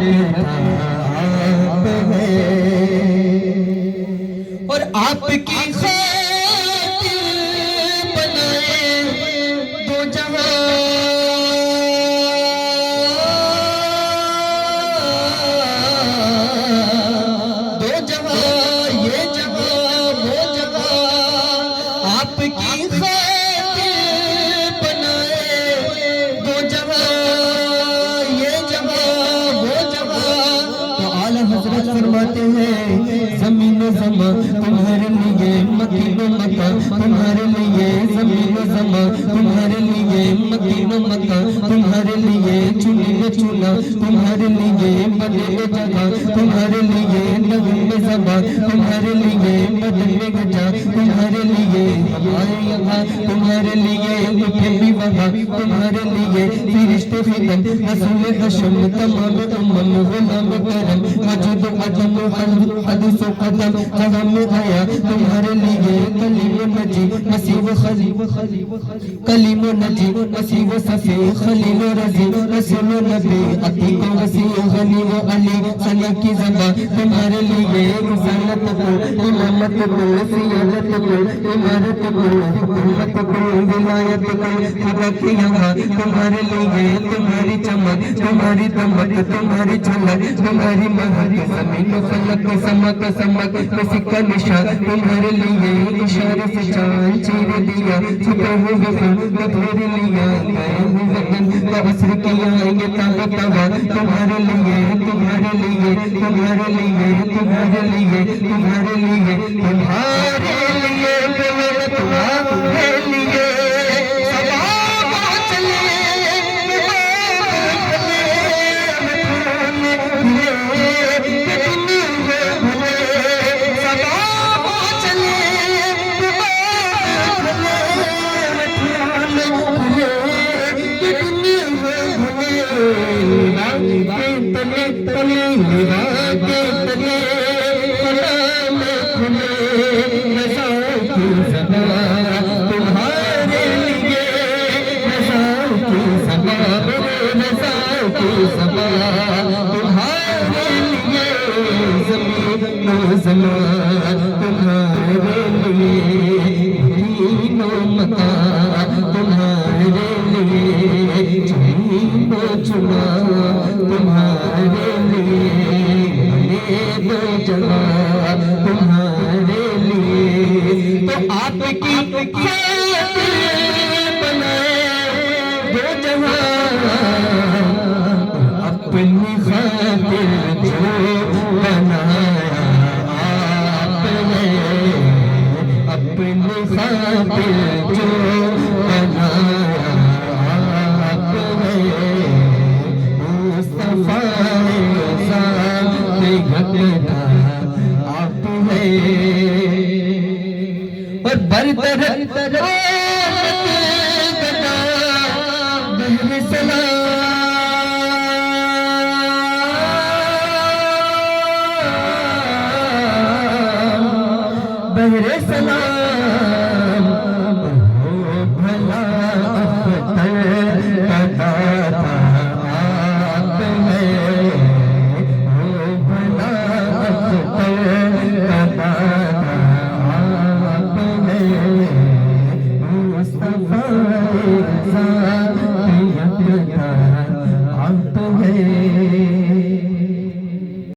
آپ ہے اور آپ کی خاطر بنائے دو جہاں یہ جگہ وہ جگہ آپ کی خاطر بنائے دو جگہ یہ جگہ وہ جگہ تو اعلیٰ حضرت فرماتے ہیں زمین و زمان تمہارے لیے مکین و مکہ تمہارے لیے زمین و زمان تمہارے لیے مکین و مکہ تمہارے لیے چنی و چنا تمہارے لیے بدل جگہ تمہارے لیے نغم زبان تمہارے لیے بدل گجا تمہارے لیے ہمارے یہاں تمہارے لیے اٹھے بھی وہاں تمہارے لیے فرشتے ختم رسول حشم تمام امم غلام کرم وجود عدم حدث و قدم جہاں میں آیا تمہارے لیے کلیم و نجی مسیح و خلیل کلیم و نجی مسیح و صفی خلیل و رضی رسول و نبی عتیق و وسیع غنی و علی صلی کی زبان تمہارے لیے رسالت کو امامت کو سیادت کو امارت کو حکومت کو ولایت کو حق یہاں تمہارے لیے تمہاری چمک تمہاری دمک تمہاری جھلک تمہاری مہک زمین و فلک سمک سمک کسی کا نشان تمہارے لیے اشارے سے چاند چیر دیا چھپے ہوئے خون پھیر لیا گئے ہوئے وطن کا عصر کیا یہ تابع تابع تمہارے لیے تمہارے لیے تمہارے لیے تمہارے لیے تمہارے لیے تمہارے لیے تمہارے لیے آپ ہے